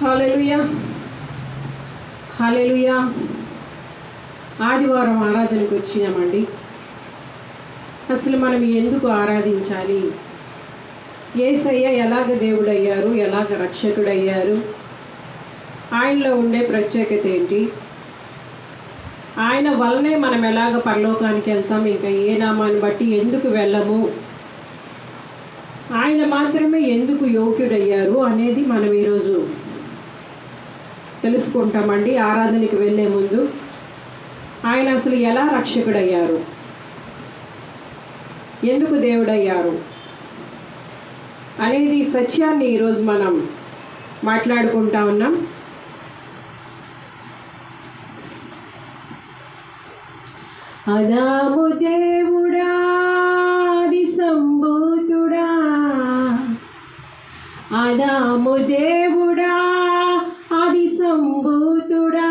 హల్లెలూయా హల్లెలూయా. ఆదివారం ఆరాధనకు వచ్చినామండి. అసలు మనం ఎందుకు ఆరాధించాలి? యేసయ్య ఎలాగ దేవుడయ్యారు, ఎలాగ రక్షకుడయ్యారు, ఆయనలో ఉండే ప్రత్యేకత ఏంటి, ఆయన వల్లనే మనం ఎలాగ పరలోకానికి వెళ్తాం, ఇంకా ఏ నామాన్ని బట్టి ఎందుకు వెళ్ళము, ఆయన మాత్రమే ఎందుకు యోగ్యుడయ్యారు అనేది మనం ఈరోజు తెలుసుకుంటామండి. ఆరాధనకి వెళ్ళే ముందు ఆయన అసలు ఎలా రక్షకుడయ్యారు, ఎందుకు దేవుడయ్యారు అనేది సత్యాన్ని ఈరోజు మనం మాట్లాడుకుంటా ఉన్నాం. అదాము దేవుడా ఆది సంభూతుడా, అదాము దేవుడా ఆది సంభూతుడా,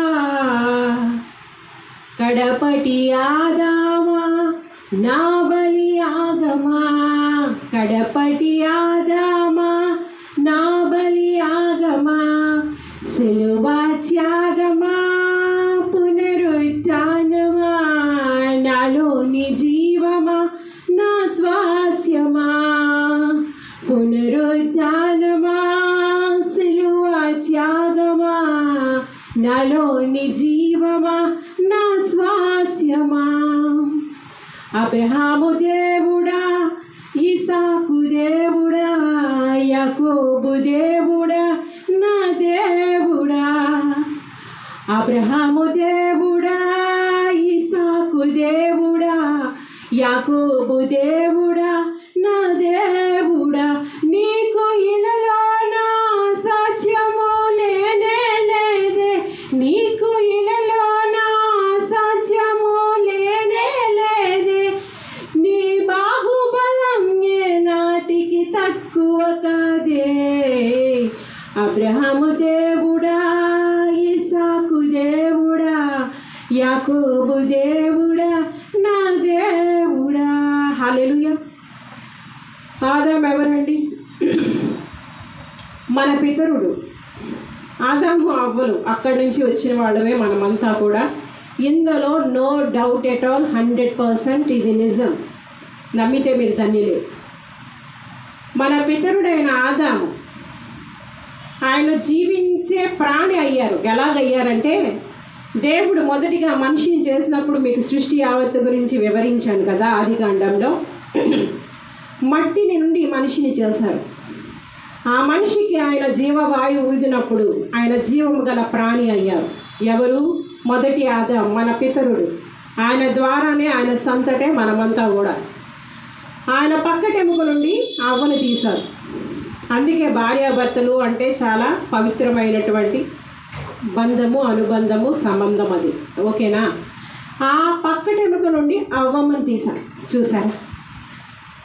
కడపటి ఆదామా నా బలి ఆగమా, కడపటి ఆదామా నా బలి ఆగమా, సిలువ త్యాగమా పునరుత్థానమా, నాలోని జీవమా నా స్వాస్యమా, పునరుత్థానమా సిలువ త్యాగమా, నాలోని జీవమా నా స్వాస్యమా. అబ్రహాము దేవుడా ఇసాకు దేవుడా, యాకోబు దేవుడా నా దేవుడా, అబ్రహాము దేవుడా ఇసాకు దేవుడా, యాకోబు దేవుడా నా దేవుడా, నీకు ఇలలో నా సాధ్యము లేనే లేదే, నీకు ఇలలో నా సాధ్యము లేనే లేదే, నీ బాహుబలం ఏ నాటికి తక్కువ కాదే. అబ్రహాము దేవుడా ఇసాకు దేవుడా, యాకోబు దేవుడా నా దేవుడా. హల్లెలూయా. ఆదాము ఎవరండి? మన పితరుడు. ఆదాము అవ్వలు అక్కడి నుంచి వచ్చిన వాళ్ళమే మనమంతా కూడా. ఇందులో నో డౌట్ ఎట్ ఆల్, 100% ఇది నిజం. నమ్మితే మీరు ధన్యులే. మన పితరుడైన ఆదాము ఆయన జీవించే ప్రాణి అయ్యారు. ఎలాగయ్యారంటే, దేవుడు మొదటిగా మనిషిని చేసినప్పుడు మీకు సృష్టి యావత్తు గురించి వివరించాను కదా ఆదికాండంలో. మట్టిని నుండి మనిషిని చేశారు. ఆ మనిషికి ఆయన జీవవాయువు ఊదినప్పుడు ఆయన జీవము గల ప్రాణి అయ్యారు. ఎవరు? మొదటి ఆదాము, మన పితరుడు. ఆయన ద్వారానే, ఆయన సంతటే మనమంతా కూడా. ఆయన పక్కటెముక నుండి అవ్వను తీశారు. అందుకే భార్యాభర్తలు అంటే చాలా పవిత్రమైనటువంటి బంధము, అనుబంధము, సంబంధం అది. ఓకేనా? ఆ పక్కటెముక నుండి అవ్వమ్మను తీశారు. చూసారా?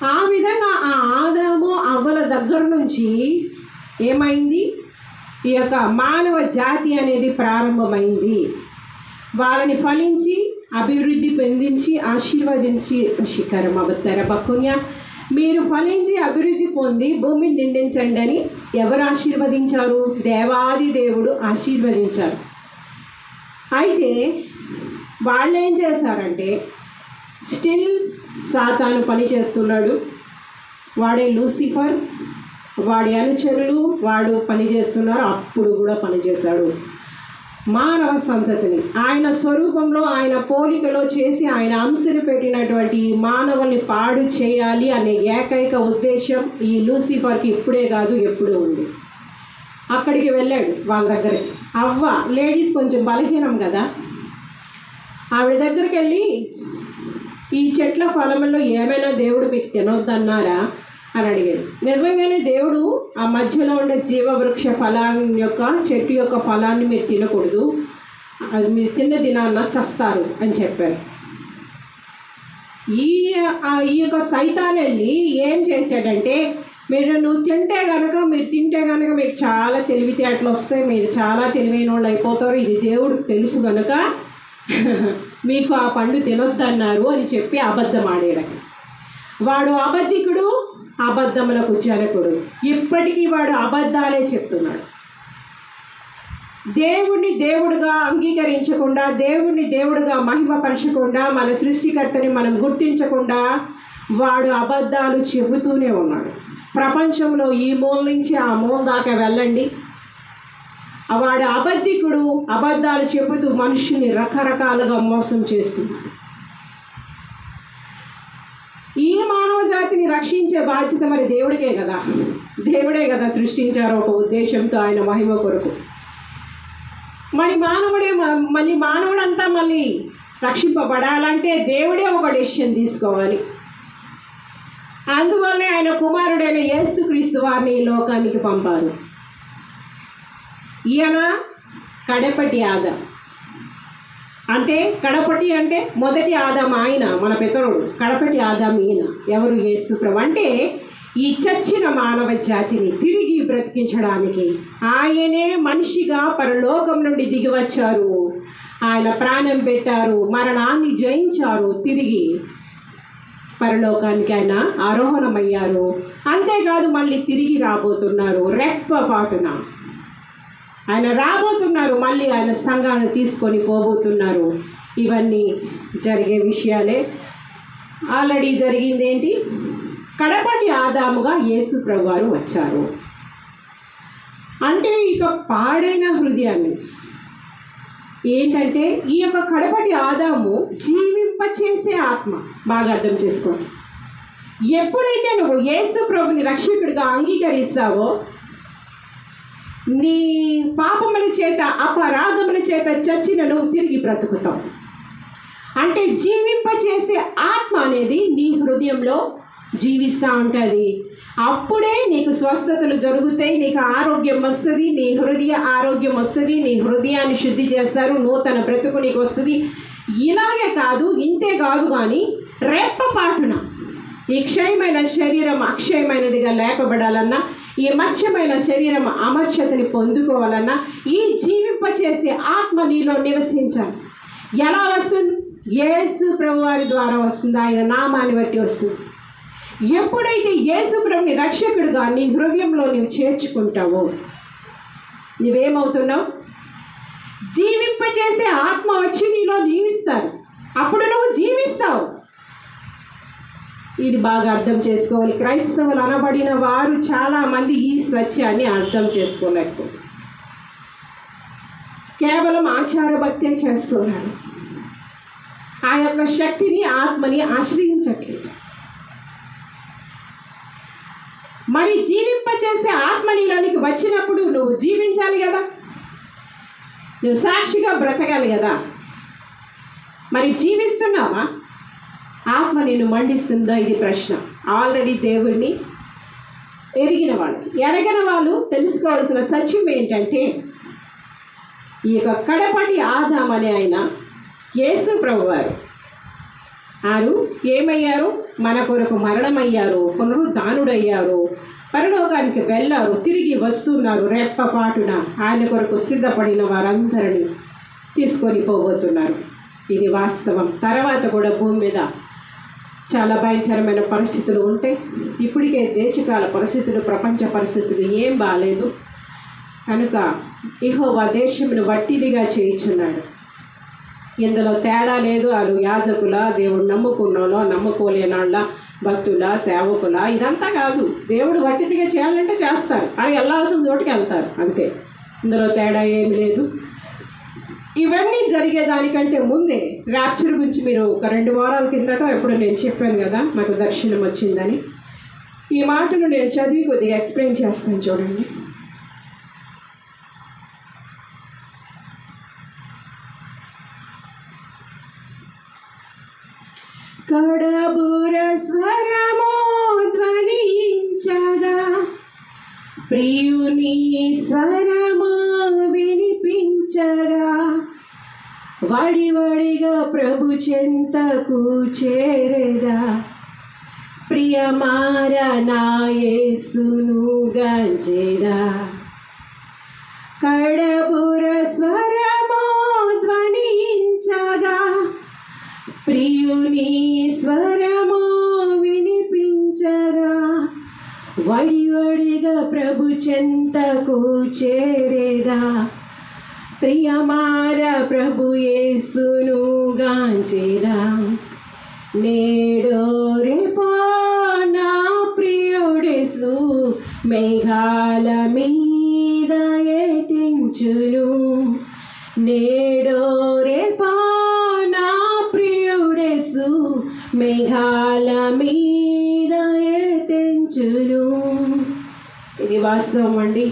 ఆ విధంగా ఆ ఆదాము అవ్వల దగ్గర నుంచి ఏమైంది? ఈ యొక్క మానవ జాతి అనేది ప్రారంభమైంది. వాళ్ళని ఫలించి అభివృద్ధి పొందించి ఆశీర్వదించి, శిఖరం అవతర బకున్య, మీరు ఫలించి అభివృద్ధి పొంది భూమిని నిండించండి అని ఎవరు ఆశీర్వదించారు? దేవాది దేవుడు ఆశీర్వదించారు. అయితే వాళ్ళు ఏం చేశారంటే, స్టిల్ సాతాను పని చేస్తున్నాడు. వాడే లూసిఫర్, వాడి అనుచరులు వాడు పని చేస్తున్నారు. అప్పుడు కూడా పనిచేశాడు. మానవ సంతతిని ఆయన స్వరూపంలో, ఆయన పోలికలో చేసి ఆయన అంశలు పెట్టినటువంటి మానవుల్ని పాడు చేయాలి అనే ఏకైక ఉద్దేశం ఈ లూసిఫర్కి ఇప్పుడే కాదు, ఎప్పుడూ ఉంది. అక్కడికి వెళ్ళాడు వాళ్ళ దగ్గరే. అవ్వ లేడీస్ కొంచెం బలహీనం కదా, ఆవిడ దగ్గరికి వెళ్ళి, ఈ చెట్ల ఫలములో ఏమైనా దేవుడు మీకు తినొద్దన్నారా అని అడిగాడు. నిజంగానే దేవుడు ఆ మధ్యలో ఉండే జీవవృక్ష ఫలాన్ని యొక్క చెట్టు యొక్క ఫలాన్ని మీరు తినకూడదు, అది మీరు తిన్న దినాన్న చస్తారు అని చెప్పారు. ఈ యొక్క సైతాన్ వెళ్ళి ఏం చేశాడంటే, నువ్వు తింటే కనుక, మీరు తింటే కనుక మీకు చాలా తెలివితేటలు వస్తాయి, మీరు చాలా తెలివైన వాళ్ళు అయిపోతారు, ఇది దేవుడికి తెలుసు కనుక మీకు ఆ పండు తినొద్దన్నారు అని చెప్పి అబద్ధం ఆడాడు. వాడు అబద్ధికుడు, అబద్ధములకు జనకుడు. ఇప్పటికీ వాడు అబద్ధాలే చెప్తున్నాడు. దేవుణ్ణి దేవుడుగా అంగీకరించకుండా, దేవుణ్ణి దేవుడుగా మహిమపరచకుండా, మన సృష్టికర్తని మనం గుర్తించకుండా వాడు అబద్ధాలు చెబుతూనే ఉన్నాడు. ప్రపంచంలో ఈ మూల నుంచి ఆ మూల దాకా వెళ్ళండి, వాడు అబద్ధికుడు. అబద్ధాలు చెబుతూ మనుషుని రకరకాలుగా మోసం చేస్తున్నాడు. ఈ మానవ జాతిని రక్షించే బాధ్యత మరి దేవుడికే కదా. దేవుడే కదా సృష్టించారు ఒక ఉద్దేశంతో, ఆయన మహిమ కొరకు. మళ్ళీ మానవుడంతా మళ్ళీ రక్షింపబడాలంటే దేవుడే ఒక డెసిషన్ తీసుకోవాలి. అందువల్లే ఆయన కుమారుడైన యేసుక్రీస్తు వారిని ఈ లోకానికి పంపారు. ఈయన కడపటి ఆదాం. కడపటి అంటే మొదటి ఆదాం ఆయన, మన పితరుడు. కడపటి ఆదాం ఈయన. ఎవరు? యేసు ప్రభు. అంటే ఈ చచ్చిన మానవ జాతిని తిరిగి బ్రతికించడానికి ఆయనే మనిషిగా పరలోకం నుండి దిగి వచ్చారు. ఆయన ప్రాణం పెట్టారు, మరణాన్ని జయించారు, తిరిగి పరలోకానికి ఆయన ఆరోహణమయ్యారు. అంతేకాదు మళ్ళీ తిరిగి రాబోతున్నారు. రెప్పపాటున ఆయన రాబోతున్నారు. మళ్ళీ ఆయన సంఘాన్ని తీసుకొని పోబోతున్నారు. ఇవన్నీ జరిగే విషయాలే. ఆల్రెడీ జరిగింది ఏంటి? కడపటి ఆదాముగా యేసు ప్రభువారు వచ్చారు. అంటే ఇక పాడైన హృదయాన్ని ఏంటంటే ఈ యొక్క కడపటి ఆదాము జీవింపచేసే ఆత్మ. బాగా అర్థం చేసుకోండి. ఎప్పుడైతే నువ్వు యేసు ప్రభుని రక్షకుడిగా అంగీకరిస్తావో, నీ పాపముల చేత, అపరాధముల చేత చచ్చిన నువ్వు తిరిగి బ్రతుకుతావు. అంటే జీవింపచేసే ఆత్మ అనేది నీ హృదయంలో జీవిస్తూ ఉంటుంది. అప్పుడే నీకు స్వస్థతలు జరుగుతాయి, నీకు ఆరోగ్యం వస్తుంది, నీ హృదయ ఆరోగ్యం వస్తుంది, నీ హృదయాన్ని శుద్ధి చేస్తారు, నూతన బ్రతుకు నీకు వస్తుంది. ఇలాగే కాదు, ఇంతే కాదు, కానీ రెప్పపాటున ఈ క్షయమైన శరీరం అక్షయమైనదిగా లేపబడాలన్నా, ఈ మత్స్యమైన శరీరం అమర్చతని పొందుకోవాలన్నా ఈ జీవింపచేసే ఆత్మ నీలో నివసించాలి. ఎలా వస్తుంది? యేసు ప్రభువారి ద్వారా వస్తుంది. ఆయన నామాన్ని బట్టి వస్తుంది. ఎప్పుడైతే యేసు ప్రభుని రక్షకుడుగా నీ హృదయంలో నువ్వు చేర్చుకుంటావో, నువ్వేమవుతున్నావు? జీవింపచేసే ఆత్మ వచ్చి నీలో జీవిస్తారు. అప్పుడు నువ్వు జీవిస్తావు. ఇది బాగా అర్థం చేసుకోవాలి. క్రైస్తవులు అనబడిన వారు చాలామంది ఈ సత్యాన్ని అర్థం చేసుకోలేకపోతే కేవలం ఆచార భక్తే చేస్తున్నారు. ఆ యొక్క శక్తిని, ఆత్మని ఆశ్రయించట్లేదు. మరి జీవింపచేసే ఆత్మ నీలోనికి వచ్చినప్పుడు నువ్వు జీవించాలి కదా, నువ్వు సాక్షిగా బ్రతకాలి కదా. మరి జీవిస్తున్నావా? ఆత్మ నిన్ను మండిస్తుందా? ఇది ప్రశ్న. ఆల్రెడీ దేవుడిని ఎరిగిన వాళ్ళు, ఎరగిన వాళ్ళు తెలుసుకోవాల్సిన సత్యం ఏంటంటే, ఈ యొక్క కడపటి ఆదాం అనే ఆయన యేసు ప్రభువారు వారు ఏమయ్యారు? మన కొరకు మరణమయ్యారు, పునరుద్ధానుడయ్యారు, పరలోకానికి వెళ్ళారు, తిరిగి వస్తున్నారు. రెప్పపాటున ఆయన కొరకు సిద్ధపడిన వారందరినీ తీసుకొని పోబోతున్నారు. ఇది వాస్తవం. తర్వాత కూడా భూమి మీద చాలా భయంకరమైన పరిస్థితులు ఉంటాయి. ఇప్పటికే దేశకాల పరిస్థితులు, ప్రపంచ పరిస్థితులు ఏం బాగాలేదు కనుక యెహోవా దేశమును వట్టిదిగా చేయించున్నాడు. ఇందులో తేడా లేదు. వాళ్ళు యాజకుల, దేవుడు నమ్ముకున్నోళ్ళ, నమ్ముకోలేనాళ్ళ, భక్తుల, సేవకుల, ఇదంతా కాదు. దేవుడు వట్టిదిగా చేయాలంటే చేస్తారు, అది వెళ్ళాల్సిన చోటుకి వెళ్తారు, అంతే. ఇందులో తేడా ఏమి లేదు. ఇవన్నీ జరిగేదానికంటే ముందే ర్యాప్చర్ గురించి మీరు ఒక 2 వారాల కిందట ఎప్పుడు నేను చెప్పాను కదా, నాకు దర్శనం వచ్చిందని. ఈ మాటను నేను చదివి కొద్దిగా ఎక్స్ప్లెయిన్ చేస్తాను, చూడండి. కడబుర స్వరమో ధ్వనించగా, ప్రియుని స్వరమో వినిపించగా, వడివడిగా ప్రభు చెంతకు చేరేదా, ప్రియమార నా యేసును గంచెదా. కడబుర స్వరమో ధ్వనించగా, ప్రియుని స్వరమో వినిపించగా, వడివడిగా ప్రభు చెంతకు చేరేదా, ప్రియమార ప్రభు యేసును గాంచెదా, నేడో రేపో నా ప్రియుడేసు మేఘాల మీద ఎత్తించును. నేడో రేపో నా ప్రియుడేసు మేఘాల మీద ఎత్తించును. ఇది వాస్తవం అండి.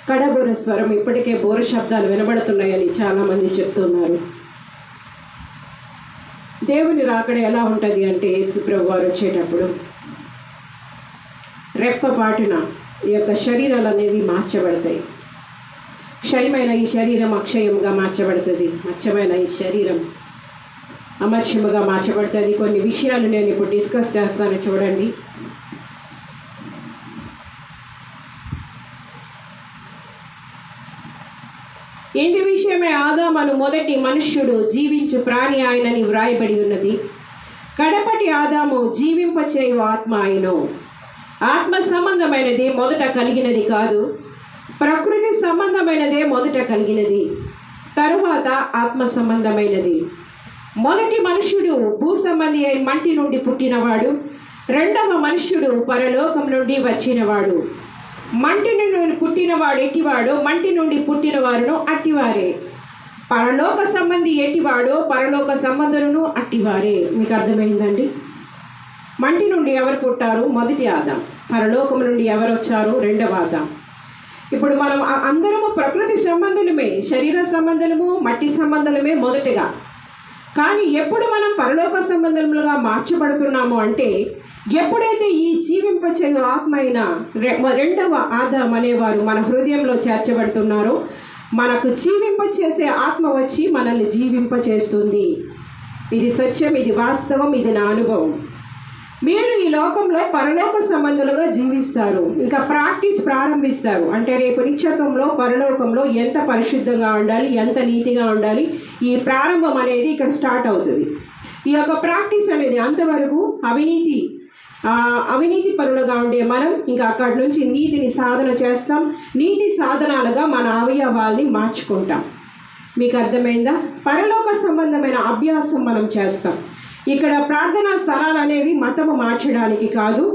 కడబోర స్వరం, ఇప్పటికే బోర శబ్దాలు వినబడుతున్నాయని చాలామంది చెప్తున్నారు. దేవుని రాకడ ఎలా ఉంటుంది అంటే, యేసు ప్రభు వారు వచ్చేటప్పుడు రెప్పపాటున ఈ యొక్క శరీరాలు అనేవి మార్చబడతాయి. క్షయమైన ఈ శరీరం అక్షయముగా మార్చబడుతుంది, మచ్చమైన ఈ శరీరం అమర్చముగా మార్చబడుతుంది. కొన్ని విషయాలు నేను ఇప్పుడు డిస్కస్ చేస్తాను, చూడండి. ఇంటి విషయమే ఆదామను మొదటి మనుష్యుడు జీవించు ప్రాణి ఆయనని వ్రాయబడి ఉన్నది. కడపటి ఆదాము జీవింపచేయు ఆత్మ ఆయను. ఆత్మ సంబంధమైనది మొదట కలిగినది కాదు, ప్రకృతి సంబంధమైనదే మొదట కలిగినది, తరువాత ఆత్మ సంబంధమైనది. మొదటి మనుష్యుడు భూ సంబంధి అయి మంటి నుండి పుట్టినవాడు. రెండవ మనుష్యుడు పరలోకం నుండి వచ్చినవాడు. మంటి నుండి పుట్టినవాడు ఎట్టివాడో మంటి నుండి పుట్టిన వారును అట్టివారే. పరలోక సంబంధి ఎట్టివాడో పరలోక సంబంధులను అట్టివారే. మీకు అర్థమైందండి? మంటి నుండి ఎవరు పుట్టారు? మొదటి ఆదాం. పరలోకం నుండి ఎవరు వచ్చారు? రెండవ ఆదాం. ఇప్పుడు మనం అందరము ప్రకృతి సంబంధులమే, శరీర సంబంధులము, మట్టి సంబంధులమే మొదటిగా. కానీ ఎప్పుడు మనం పరలోక సంబంధములుగా మార్చబడుతున్నాము అంటే, ఎప్పుడైతే ఈ జీవింపచేయు ఆత్మ అయిన రెండవ ఆదాం అనేవారు మన హృదయంలో చేర్చబడుతున్నారో, మనకు జీవింపచేసే ఆత్మ వచ్చి మనల్ని జీవింపచేస్తుంది. ఇది సత్యం, ఇది వాస్తవం, ఇది నా అనుభవం. మీరు ఈ లోకంలో పరలోక సంబంధులుగా జీవిస్తారు, ఇంకా ప్రాక్టీస్ ప్రారంభిస్తారు. అంటే రేపు నిత్యత్వంలో పరలోకంలో ఎంత పరిశుద్ధంగా ఉండాలి, ఎంత నీతిగా ఉండాలి, ఈ ప్రారంభం అనేది ఇక్కడ స్టార్ట్ అవుతుంది. ఈ యొక్క ప్రాక్టీస్ అనేది అంతవరకు అవినీతి పరులుగా ఉండే మనం ఇంకా అక్కడి నుంచి నీతిని సాధన చేస్తాం. నీతి సాధనాలుగా మన అవయవాల్ని మార్చుకుంటాం. మీకు అర్థమైందా? పరలోక సంబంధమైన అభ్యాసం మనం చేస్తాం. ఇక్కడ ప్రార్థనా స్థలాలు అనేవి మతము మార్చడానికి కాదు.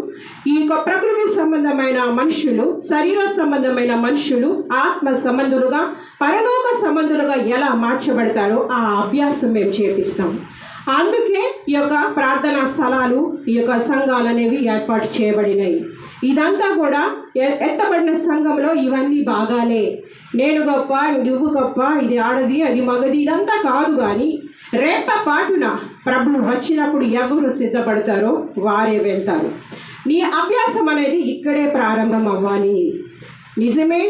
ఈ యొక్క ప్రకృతి సంబంధమైన మనుషులు, శరీర సంబంధమైన మనుషులు ఆత్మ సంబంధులుగా, పరలోక సంబంధులుగా ఎలా మార్చబడతారో ఆ అభ్యాసం మేము చేపిస్తాం. అందుకే ఈ యొక్క ప్రార్థనా స్థలాలు, ఈ యొక్క సంఘాలు అనేవి ఏర్పాటు చేయబడినాయి. ఇదంతా కూడా ఎత్తబడిన సంఘంలో ఇవన్నీ భాగాలే. నేను గొప్ప, నువ్వు గొప్ప, ఇది ఆడది, అది మగది, ఇదంతా కాదు. కానీ రేపపాటున ప్రభువు వచ్చినప్పుడు ఎవరు సిద్ధపడతారో వారే వెళ్తారు. నీ అభ్యాసం అనేది ఇక్కడే ప్రారంభం అవ్వాలి. నిజమే,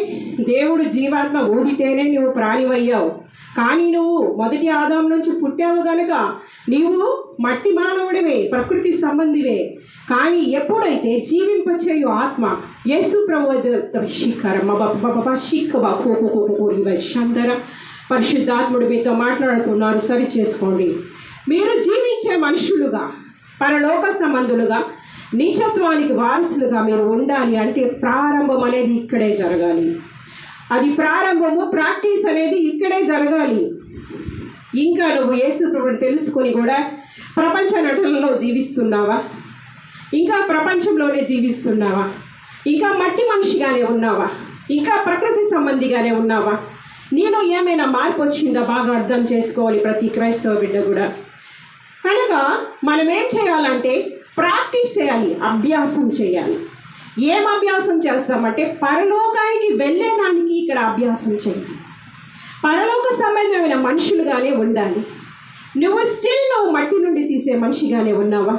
దేవుడు జీవాత్మ ఊదితేనే నువ్వు ప్రాణివయ్యావు. కానీ నువ్వు మొదటి ఆదాం నుంచి పుట్టావు కనుక నీవు మట్టి మానవుడివే, ప్రకృతి సంబంధివే. కానీ ఎప్పుడైతే జీవింపచేయు ఆత్మ యేసు ప్రభు పరిశుద్ధాత్ముడు మీతో మాట్లాడుతున్నారు, సరి చేసుకోండి. మీరు జీవించే మనుషులుగా, పరలోక సంబంధులుగా, నీచత్వానికి వారసులుగా మీరు ఉండాలి అంటే ప్రారంభం అనేది ఇక్కడే జరగాలి. అది ప్రారంభము, ప్రాక్టీస్ అనేది ఇక్కడే జరగాలి. ఇంకా నువ్వు యేసు ప్రభువుని తెలుసుకొని కూడా ప్రపంచ నటనలో జీవిస్తున్నావా? ఇంకా ప్రపంచంలోనే జీవిస్తున్నావా? ఇంకా మట్టి మనిషిగానే ఉన్నావా? ఇంకా ప్రకృతి సంబంధిగానే ఉన్నావా? నీలో ఏమైనా మార్పు వచ్చిందా? బాగా అర్థం చేసుకోవాలి ప్రతి క్రైస్తవ బిడ్డ కూడా. కనుక మనం ఏం చేయాలంటే ప్రాక్టీస్ చేయాలి, అభ్యాసం చేయాలి. ఏం అభ్యాసం చేస్తామంటే పరలోకానికి వెళ్ళేదానికి ఇక్కడ అభ్యాసం చేయాలి. పరలోక సంబంధమైన మనుషులుగానే ఉండాలి. నువ్వు మట్టి నుండి తీసే మనిషిగానే ఉన్నావా?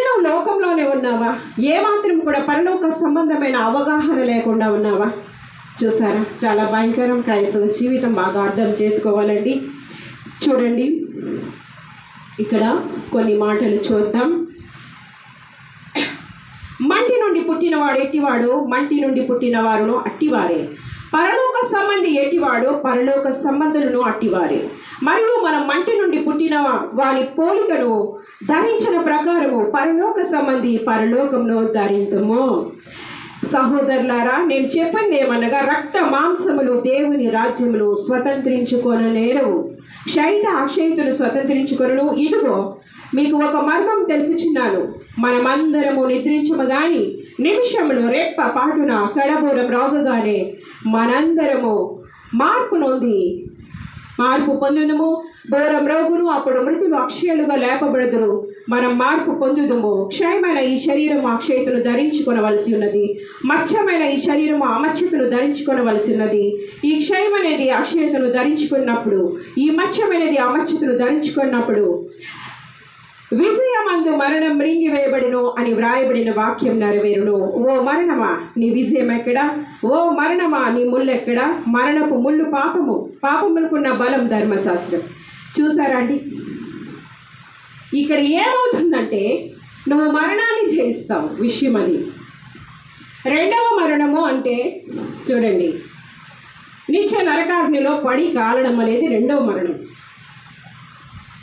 నువ్వు లోకంలోనే ఉన్నావా? ఏమాత్రం కూడా పరలోక సంబంధమైన అవగాహన లేకుండా ఉన్నావా? చూసారా, చాలా భయంకరం. క్రైస్తవ జీవితం బాగా అర్థం చేసుకోవాలండి. చూడండి, ఇక్కడ కొన్ని మాటలు చూద్దాం. మంటి నుండి పుట్టినవాడు ఎట్టివాడు, మంటి నుండి పుట్టిన వారును అట్టివారే. పరలోక సంబంధి ఎట్టివాడు, పరలోక సంబంధులను అట్టివారే. మరియు మనం మంటి నుండి పుట్టిన వారి పోలికను ధరించిన ప్రకారము పరలోక సంబంధి పరలోకమును ధరింతుము. సహోదరులారా, నేను చెప్పింది ఏమనగా, రక్త మాంసములు దేవుని రాజ్యములు స్వతంత్రించుకొననేరవు, క్షయిత అక్షయితను స్వతంత్రించుకొనను. ఇదిగో మీకు ఒక మర్మం తెలుపుచున్నాను, మనమందరము నిద్రించము గాని నిమిషములు రెప్ప పాటున కడబూర మ్రోగగానే మనందరము మార్పు పొందుదుము. బోరం రోగును, అప్పుడు మృతులు అక్షయులుగా లేపబడుదురు. మనం మార్పు పొందుదుము. క్షయమైన ఈ శరీరము అక్షయతను ధరించుకొనవలసి ఉన్నది, మచ్చమైన ఈ శరీరము అమర్చతను ధరించుకొనవలసి ఉన్నది. ఈ క్షయం అనేది అక్షయతను ధరించుకున్నప్పుడు, ఈ మచ్చమైనది అమర్చతను ధరించుకున్నప్పుడు విజయమందు మరణం మృంగివేయబడిను అని వ్రాయబడిన వాక్యం నెరవేరును. ఓ మరణమా, నీ విజయం ఎక్కడా? ఓ మరణమా, నీ ముళ్ళు ఎక్కడా? మరణపు ముళ్ళు పాపము, పాపములకున్న బలం ధర్మశాస్త్రం. చూసారా అండి, ఇక్కడ ఏమవుతుందంటే నువ్వు మరణాన్ని జయిస్తావు, విషయం అది. రెండవ మరణము అంటే చూడండి, నిత్య నరకాగ్నిలో పడి కాలడం అనేది రెండవ మరణం.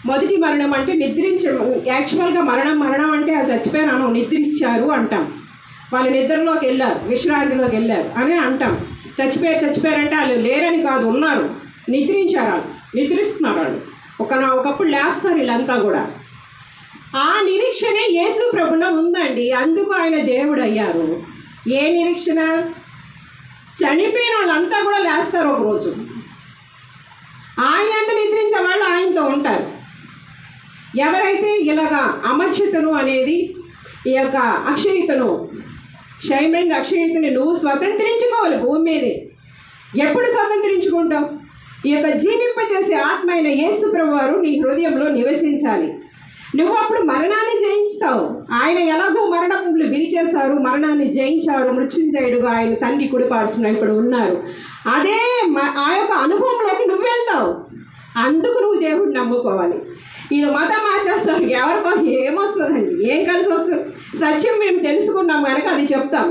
మొదటి మరణం అంటే నిద్రించడం. యాక్చువల్గా మరణం అంటే అది చచ్చిపోయినాను, నిద్రించారు అంటాం. వాళ్ళు నిద్రలోకి వెళ్ళారు, విశ్రాంతిలోకి వెళ్ళారు అని అంటాం. చచ్చిపోయారంటే వాళ్ళు లేరని కాదు, ఉన్నారు, నిద్రించారు, వాళ్ళు నిద్రిస్తున్నారు. వాళ్ళు ఒకప్పుడు లేస్తారు వీళ్ళంతా కూడా. ఆ నిరీక్షణ యేసు ప్రభులో ఉందండి, అందుకు ఆయన దేవుడు అయ్యారు. ఏ నిరీక్షణ? చనిపోయిన వాళ్ళంతా కూడా లేస్తారు ఒకరోజు. ఆయన అంత నిద్రించే వాళ్ళు ఆయనతో ఉంటారు. ఎవరైతే ఇలాగా అమర్చతను అనేది, ఈ యొక్క అక్షయతను, క్షయమైన అక్షయతని నువ్వు స్వతంత్రించుకోవాలి భూమి మీదే. ఎప్పుడు స్వతంత్రించుకుంటావు? ఈ యొక్క జీవింపచేసే ఆత్మ అయిన యేసు ప్రభువారు నీ హృదయంలో నివసించాలి. నువ్వు అప్పుడు మరణాన్ని జయించుతావు. ఆయన ఎలాగో మరణములు విరిచేశారు, మరణాన్ని జయించారు, మృత్యుంజయుడుగా ఆయన తండ్రి కుడిపార్శ్వన ఇప్పుడు ఉన్నారు. అదే ఆ యొక్క అనుభవంలోకి నువ్వు వెళ్తావు. అందుకు నువ్వు దేవుడిని నమ్ముకోవాలి. ఇది మతం మార్చేస్తారు, ఎవరికో ఏమొస్తుందండి, ఏం కలిసి వస్తుంది? సత్యం మేము తెలుసుకున్నాం కనుక అది చెప్తాం.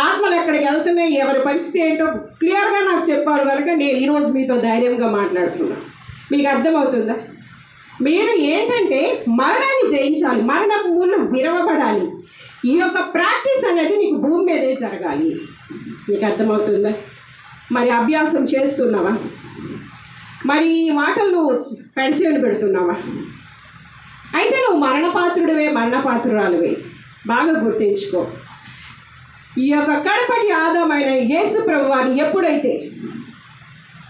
ఆత్మలు ఎక్కడికి వెళ్తున్నాయి, ఎవరి పరిస్థితి ఏంటో క్లియర్గా నాకు చెప్పారు కనుక నేను ఈరోజు మీతో ధైర్యంగా మాట్లాడుతున్నాను. మీకు అర్థమవుతుందా? మీరు ఏంటంటే మరణాన్ని జయించాలి, మరణపు ముళ్ళు విరవబడాలి. ఈ యొక్క ప్రాక్టీస్ అనేది నీకు భూమి మీదే జరగాలి. మీకు అర్థమవుతుందా? మరి అభ్యాసం చేస్తున్నావా? మరి ఈ మాటలు నువ్వు పెంచేని పెడుతున్నావా? అయితే నువ్వు మరణపాత్రుడివే, మరణపాత్రురాలువే. బాగా గుర్తించుకో. ఈ యొక్క కడపటి ఆదామైన యేసు ప్రభువారిని ఎప్పుడైతే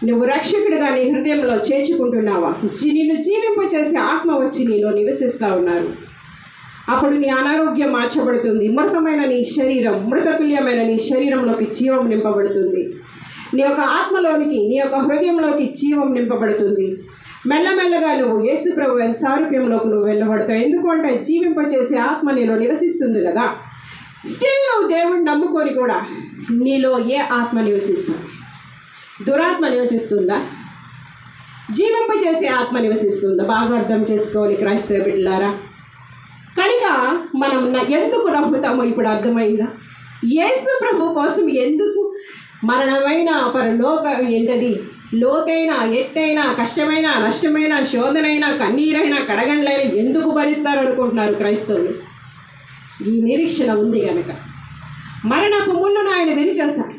నువ్వు రక్షకుడిగా నీ హృదయంలో చేర్చుకుంటున్నావా, నిన్ను జీవింపచేసే ఆత్మ వచ్చి నీలో నివసిస్తూ ఉన్నారు. అప్పుడు నీ అనారోగ్యం మార్చబడుతుంది. మృతమైన నీ శరీరం, మృతతుల్యమైన నీ శరీరంలోకి జీవం నింపబడుతుంది. నీ యొక్క ఆత్మలోనికి, నీ యొక్క హృదయంలోకి జీవం నింపబడుతుంది. మెల్లమెల్లగా నువ్వు యేసు ప్రభు సారూప్యంలోకి నువ్వు వెళ్ళబడతావు. ఎందుకంటే జీవింపచేసే ఆత్మ నీలో నివసిస్తుంది కదా. స్టిల్ నువ్వు దేవుడిని నమ్ముకొని కూడా నీలో ఏ ఆత్మ నివసిస్తుంది? దురాత్మ నివసిస్తుందా? జీవింపచేసే ఆత్మ నివసిస్తుందా? బాగా అర్థం చేసుకోవాలి క్రైస్తవ బిడ్డలారా. కనుక మనం ఎందుకు నమ్ముతామో ఇప్పుడు అర్థమైందా? యేసు ప్రభు కోసం ఎందుకు మరణమైన పరలోక ఏంటది, లోతైన, ఎత్తైన, కష్టమైన, నష్టమైన, శోధనైనా, కన్నీరైనా, కడగండ్లైనా ఎందుకు భరిస్తారు అనుకుంటున్నారు క్రైస్తవులు? ఈ నిరీక్షణ ఉంది కనుక. మరణపు ముళ్ళను ఆయన విరిచేశారు.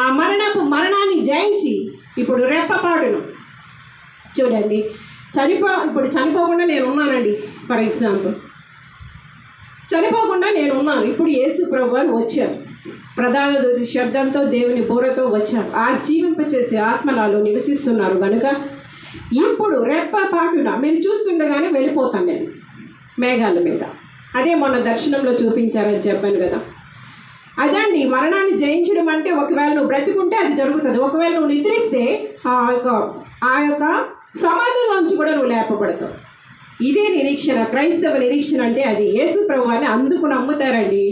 ఆ మరణాన్ని జయించి ఇప్పుడు రెప్పపాటును చూడండి. ఇప్పుడు చనిపోకుండా నేను ఉన్నానండి. ఫర్ ఎగ్జాంపుల్, చనిపోకుండా నేను ఉన్నాను. ఇప్పుడు యేసు ప్రభు అని వచ్చారు, ప్రధాన దూత శబ్దంతో, దేవుని బోరతో వచ్చారు. ఆ జీవింపచేసే ఆత్మలాలో నివసిస్తున్నారు కనుక ఇప్పుడు రెప్పపాటున మీరు చూస్తుండగానే వెళ్ళిపోతాను నేను మేఘాల మీద. అదే మొన్న దర్శనంలో చూపించారని చెప్పాను కదా. అదండి మరణాన్ని జయించడం అంటే. ఒకవేళ నువ్వు బ్రతికుంటే అది జరుగుతుంది. ఒకవేళ నువ్వు నిద్రిస్తే ఆ యొక్క సమాధిలోంచి కూడా నువ్వు లేపబడతావు. ఇదే నిరీక్షణ, క్రైస్తవ నిరీక్షణ అంటే అది. యేసు ప్రభువాన్ని అందుకు నమ్ముతారండి.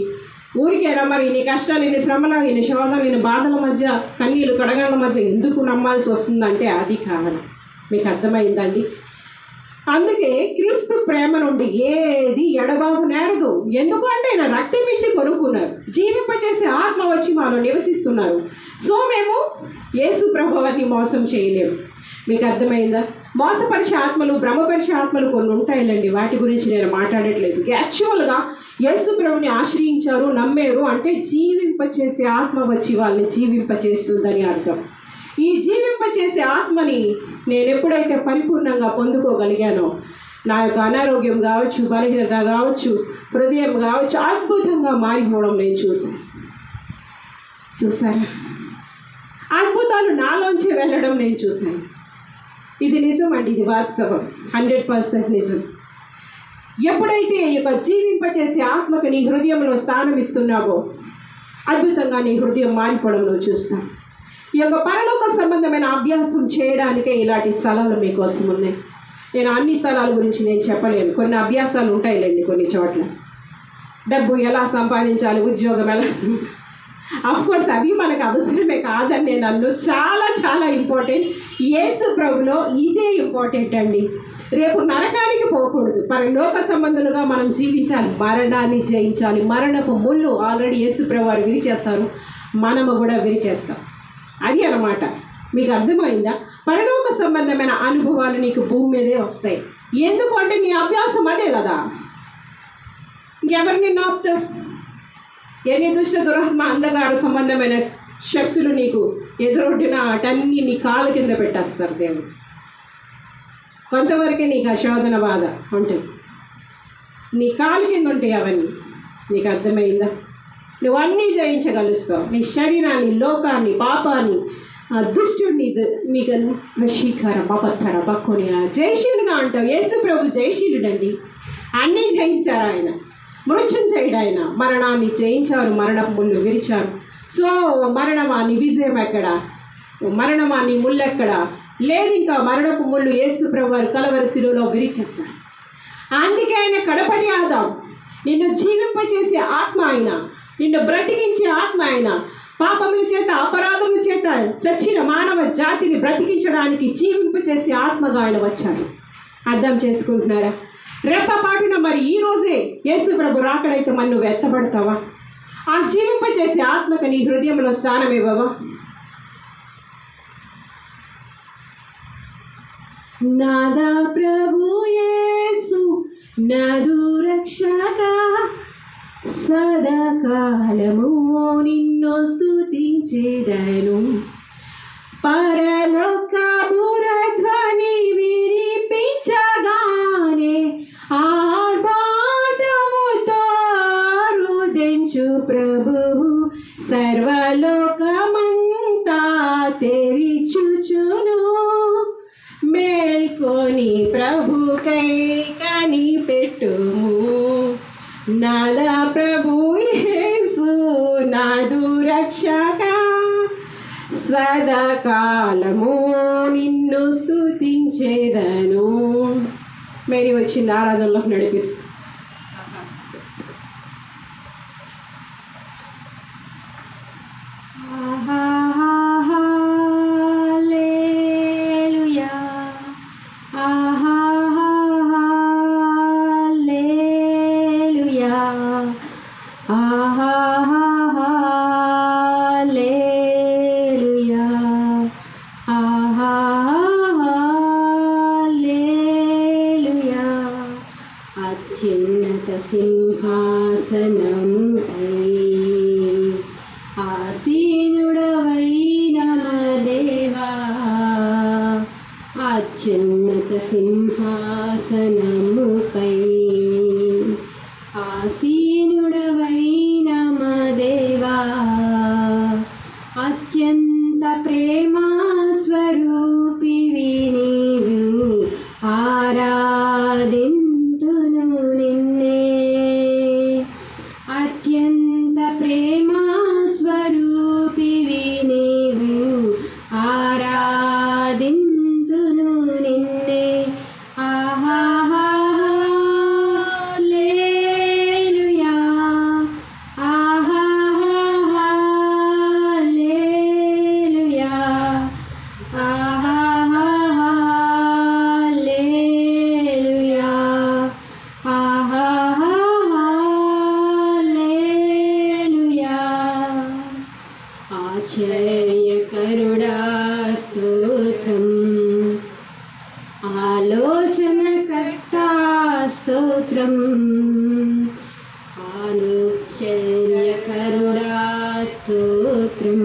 ఊరికేనా మరి ఇన్ని కష్టాలు, ఇన్ని శ్రమలు, ఇన్ని శోధనలు, ఇన్ని బాధల మధ్య, కన్నీళ్ళు కడగల మధ్య ఎందుకు నమ్మాల్సి వస్తుందంటే అది కారణం. మీకు అర్థమైందండి? అందుకే క్రీస్తు ప్రేమ నుండి ఏది ఎడబాబు నేరదు. ఎందుకంటే ఆయన రక్తం ఇచ్చి కొనుక్కున్నారు, జీవింపచేసే ఆత్మ వచ్చి మాలో నివసిస్తున్నారు. సో మేము యేసు ప్రభువాన్ని మోసం చేయలేము. మీకు అర్థమైందా? మోసపరిచే ఆత్మలు, భ్రమపరిచే ఆత్మలు కొన్ని ఉంటాయిలండి, వాటి గురించి నేను మాట్లాడట్లేదు. యాక్చువల్గా యేసు ప్రభుని ఆశ్రయించారు, నమ్మారు అంటే జీవింపచేసే ఆత్మ వచ్చి వాళ్ళని జీవింపచేస్తుందని అర్థం. ఈ జీవింపచేసే ఆత్మని నేను ఎప్పుడైతే పరిపూర్ణంగా పొందుకోగలిగానో నా యొక్క అనారోగ్యం కావచ్చు, బలహీనత కావచ్చు, హృదయం కావచ్చు అద్భుతంగా మారిపోవడం నేను చూసారా? అద్భుతాలు నాలోంచి వెళ్ళడం నేను చూశాను. ఇది నిజం అండి, ఇది వాస్తవం, 100% నిజం. ఎప్పుడైతే ఈ యొక్క జీవింపచేసే ఆత్మకు నీ హృదయంలో స్థానం ఇస్తున్నావో అద్భుతంగా నీ హృదయం మారిపోవడం నువ్వు చూస్తావు. ఈ యొక్క పరలోక సంబంధమైన అభ్యాసం చేయడానికే ఇలాంటి స్థలాలు మీకోసం ఉన్నాయి. నేను అన్ని స్థలాల గురించి నేను చెప్పలేను, కొన్ని అభ్యాసాలు ఉంటాయిలేండి కొన్ని చోట్ల. డబ్బు ఎలా సంపాదించాలి, ఉద్యోగం ఎలా, అఫ్కోర్స్ అవి మనకు అవసరమే కాదని నేను అన్ను, చాలా చాలా ఇంపార్టెంట్. యేసు ప్రభులో ఇదే ఇంపార్టెంట్ అండి. రేపు నరకానికి పోకూడదు, పరలోక సంబంధులుగా మనం జీవించాలి, మరణాన్ని జయించాలి. మరణపు ముళ్ళు ఆల్రెడీ యేసు ప్రభు వారు విరిచేస్తారు, మనము కూడా విరిచేస్తాం. అది అన్నమాట. మీకు అర్థమైందా? పరలోక సంబంధమైన అనుభవాలు నీకు భూమి మీదే వస్తాయి. ఎందుకు అంటే నీ అభ్యాసం అదే కదా. ఇంకెవరిని నాపుతావు? ఎన్ని దుష్ట దురాత్మ అంధకార సంబంధమైన శక్తులు నీకు ఎదురొడ్డిన అటన్నీ నీ కాలు కింద పెట్టేస్తారు దేవుడు. కొంతవరకే నీకు అశోధన బాధ ఉంటాయి, నీ కాలు కింద ఉంటాయి అవన్నీ. నీకు అర్థమైందా? నువ్వు అన్నీ జయించగలుస్తావు. నీ శరీరాన్ని, లోకాన్ని, పాపాన్ని, దుష్టుడిని, మీకు వశీకర బపత్తర బక్కుని జయశీలుగా అంటావు. యేసు ప్రభు జయశీలుడండి, అన్నీ జయించారు ఆయన. మృత్యుంజయుడు ఆయన, మరణాన్ని జయించారు, మరణపు ముళ్ళు విరిచారు. సో మరణమా నీ విజయం ఎక్కడ? మరణమా నీ ముళ్ళు ఎక్కడ? లేదు. ఇంకా మరణపు ముళ్ళు యేసు ప్రభు వారు కలవరి శిలువలో విరిచేశారు. అందుకే ఆయన కడపటి ఆదాం, నిన్ను జీవింపచేసే ఆత్మ ఆయన, నిన్ను బ్రతికించే ఆత్మ ఆయన. పాపముల చేత, అపరాధముల చేత చచ్చిన మానవ జాతిని బ్రతికించడానికి జీవింపచేసే ఆత్మగా ఆయన వచ్చాడు. అర్థం చేసుకుంటున్నారా? రెప్పపాటున మరి ఈ రోజే యేసు ప్రభు రాకడైతే మరి నువ్వు ఎత్తబడతావా? ఆ జీవింపచేసే ఆత్మకు నీ హృదయంలో స్థానం ఇవ్వవా? నాదా ప్రభు యేసు నాదు రక్షక, సదాకాలము నిన్ను స్తుతించెదను. పరలోక బురధ్వని వినిపించగానే ఆర్భాటముతో రుదించు ప్రభువు సర్వలోకమంతా తెరిచుచును. మేల్కొని ప్రభుకై కనిపెట్టుము. నాదా ప్రభు యేసు నాదు రక్షక, సదాకాలము నిన్ను స్తుతించెదను. మేరీ వచ్చింది ఆరాధనలోకి నడిపిస్తుంది. అత్యున్నత సింహాసనంపై ఆసీనుడవైన దేవా, అత్యున్నత సింహాసనముపై ఆసీనుడవైన దేవా, అత్యంత ప్రేమా స్వరూపివి నీవు, ఆరాధింతును నిన్నే. అత్యంత ప్రేమా స్వరూపివి నీవు, ఆరాధింతును నిన్నే. హల్లెలూయా, హల్లెలూయా, హల్లెలూయా, హల్లెలూయా. ఆశ్చర్యకరుడా స్తోత్రం, ఆలోచనకర్త స్తోత్రం, ఆదరణకరుడా స్తోత్రం,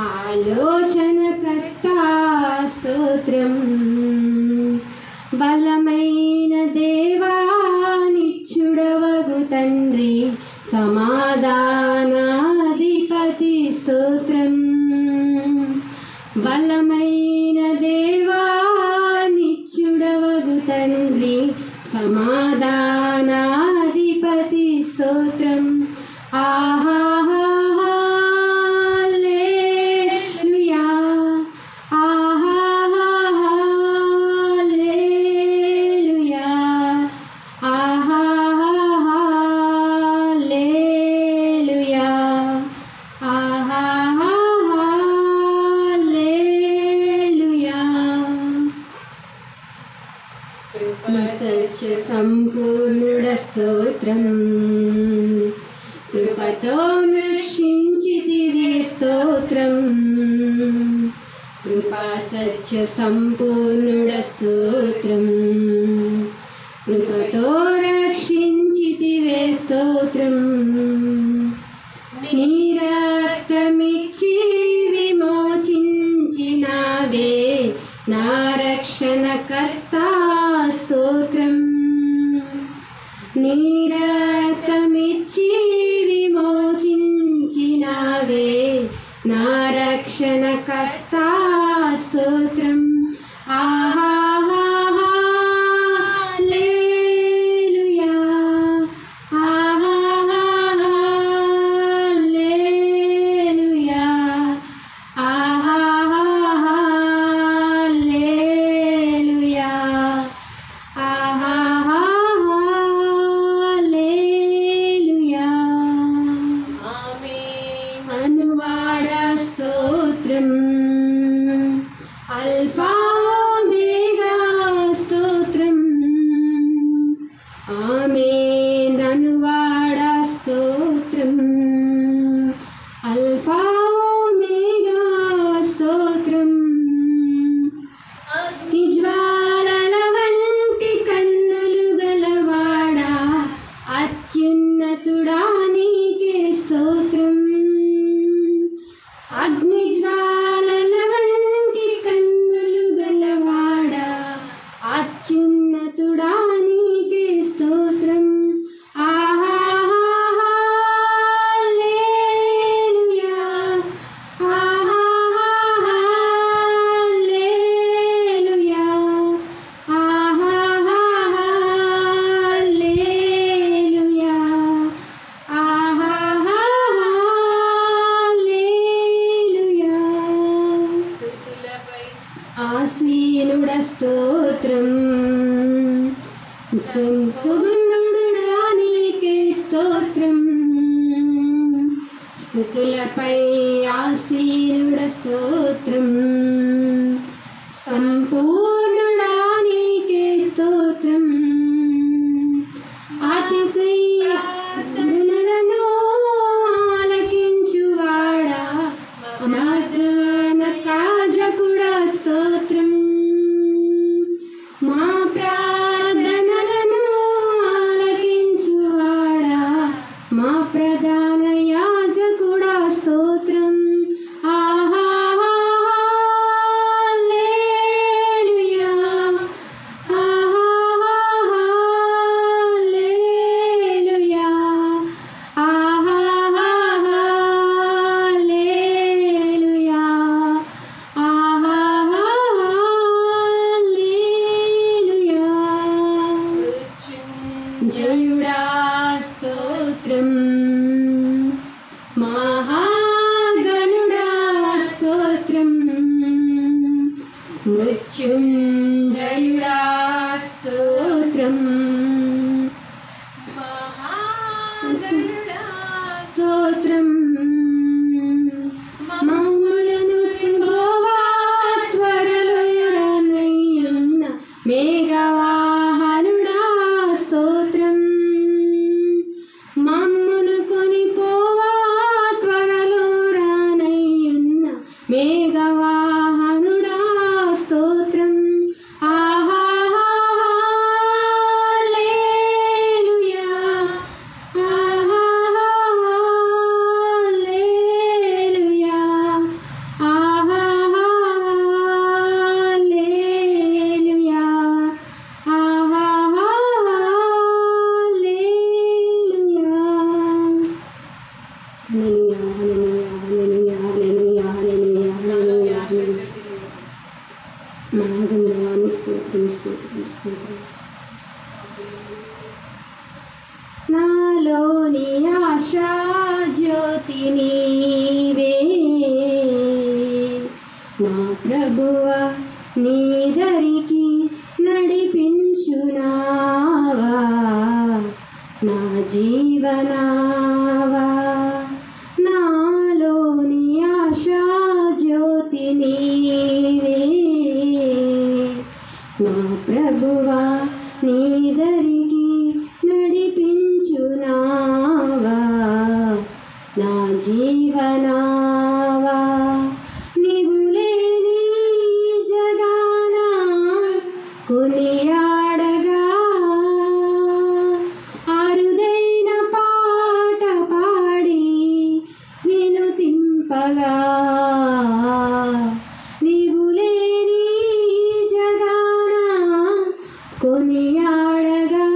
ఆలోచనకర్త స్తోత్రం, బలమైన దేవా నిత్యుడవగు తండ్రి సమాధానాధిపతి స్తోత్రం, బలమైన దేవా నిత్యుడవగు తండ్రి సమాధానాధిపతి స్తోత్రం. హల్లెలూయా, హల్లెలూయా, హల్లెలూయా, హల్లెలూయా. సత్య సంపూర్ణుడ స్తోత్రం, కృపతో రక్షించితివి స్తోత్రం, కృపా సత్య సంపూర్ణుడ స్తోత్రం, కృపతో రక్షించితివే స్తోత్రం, నీ రక్తమిచ్చి విమోచించినావే నా రక్షణకర్త స్తోత్రం, నీ రక్తమిచ్చి విమోచించినావే నా రక్షణకర్త స్తోత్రం. హల్లెలూయా, హల్లెలూయా, హల్లెలూయా, హల్లెలూయా. అనువాడ స్తోత్రం, అల్ఫా ఓమేగా స్తోత్రం, ఆమేన్. అనువాడ స్తోత్రం, అల్ఫా ఓమేగా స్తోత్రం, జ్వాలల వంటి కన్నులు గలవాడా అత్యున్నతుడా నీకే స్తోత్రం, అగ్ని జ్వాలల వంటి కన్నులు గలవాడా అత్యున్నతుడా నీకే స్తోత్రం. హల్లెలూయా, హల్లెలూయా, హల్లెలూయా, హల్లెలూయా. ఆసీనుడ స్తోత్రం, సంతునుడా నీకే స్తోత్రం, స్తుతులపై ఆసీనుడ స్తోత్రం, సంపూర్ణుడా నీకే స్తోత్రం, అతిథి గుణలను ఆలకించువాడా అమర్ద్రన కాజకుడా స్తోత్రం, మా ప్రార్థనలను ఆలకించువాడా మా ప్రధాన యాజకుడా స్తోత్రం. హల్లెలూయా, హల్లెలూయా, హల్లెలూయా, హల్లెలూయా. జయుడా స్తోత్రం, మహాగణుడా స్తోత్రం, మృత్యుంజయుడా స్తోత్రం, మహాగణుడా స్తోత్రం, మమ్ములను త్రోవా త్వరలో ఎరనయ్యున్న మేఘవాహనుడా స్తోత్రం, మమ్ములను ఆశా జ్యోతి నీవే నా ప్రభువా నీ దరికి నడిపించునావా నా జీవనావా నాలోని ఆశా జ్యోతి నీవే నా ప్రభువా నీ దరికి నడిపించునావా నా జీవనావా నీవు లేని జగాన కొనియాడగా అరుదైన పాట పాడి వినుతింపగా నీవు లేని జగాన కొనియాడగా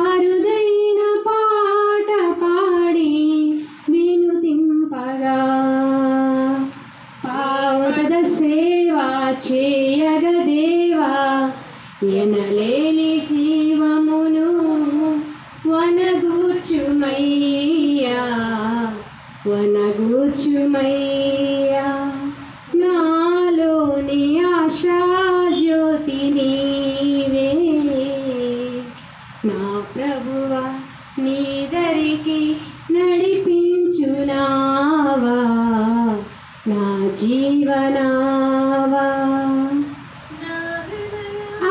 అరుదైన పాట పాడి వినుతింపగా పావన సేవ చేయగ దేవా ఎనలేని జీవమును వనగూర్చుమయ్యా వనగూర్చుమయ్యా నాలోని ఆశా జ్యోతి నీవే నా ప్రభువా నీ దరికి నడిపించునావా నా జీవనావా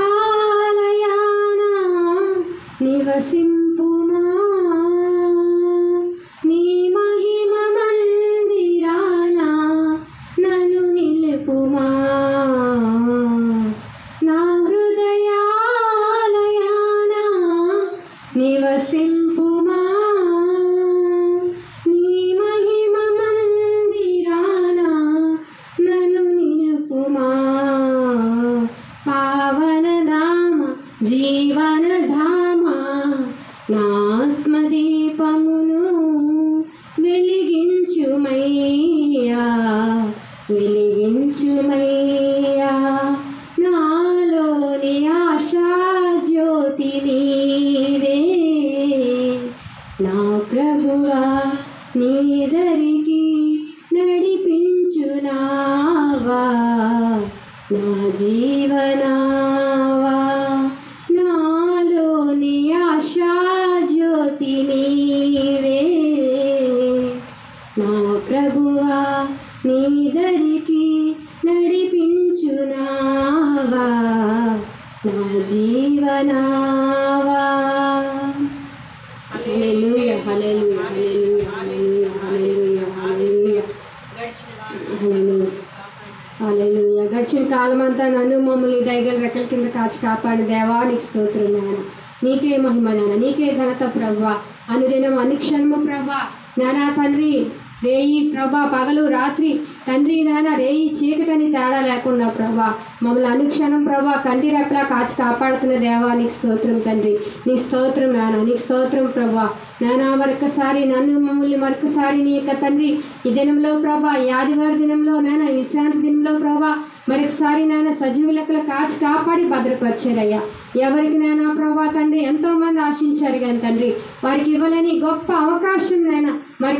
ఆలయాన నివసింపుమా నీ మహిమ మందిరాన నన్ను నిలుపుమా నా హృదయాలయాన నివసింపుమా నీ మహిమ మందిరాన నన్ను నిలుపుమా పావనధామ జీవనధామ నా ఆత్మదీపమును వెలిగించుమయ్యా వెలిగించుమయ్యా నాలోని ఆశా జ్యోతి నీవే నా ప్రభువా నీ దరికి నడిపించునావా నా జీవనావా నాలోని ఆశా జ్యోతి నీవే నా ప్రభువా నీ దరికి నడిపించునావా నా జీవనావా హల్లెలూయా హల్లెలూయా హల్లెలూయా హల్లెలూయా హల్లెలూయా హల్లెలూయా హల్లెలూయా గడిచిన కాలం అంతా నన్ను మమ్మల్ని దయగల రెక్కల కింద కాచి కాపాడు దేవానికి స్తోత్రం నాయన నీకే మహిమ నాయన నీకే ఘనత ప్రభువా అనుదినం అనుక్షణము ప్రభా నానా తండ్రి రేయి ప్రభా పగలు రాత్రి తండ్రి నాన్న రేయి చీకటని తేడా లేకుండా ప్రభా మమ్మల్ని అనుక్షణం ప్రభా కంటి రెప్పలా కాచి కాపాడుతున్న దేవానికి స్తోత్రం తండ్రి నీ స్తోత్రం నాన్న నీకు స్తోత్రం ప్రభా నానా మరొకసారి నన్ను మమ్మల్ని మరొకసారి నీ యొక్క తండ్రి ఈ దినంలో ప్రభా ఈ ఆదివారం దినంలో నాన్న విశ్రాంతి దినంలో ప్రభా మరొకసారి నాన్న సజీవ లెక్కలు కాచి కాపాడి భద్రపరిచారయ్యా ఎవరికి నాన్న ప్రభా తండ్రి ఎంతోమంది ఆశించారు కానీ తండ్రి వారికి ఇవ్వలేని గొప్ప అవకాశం నాన్న మరి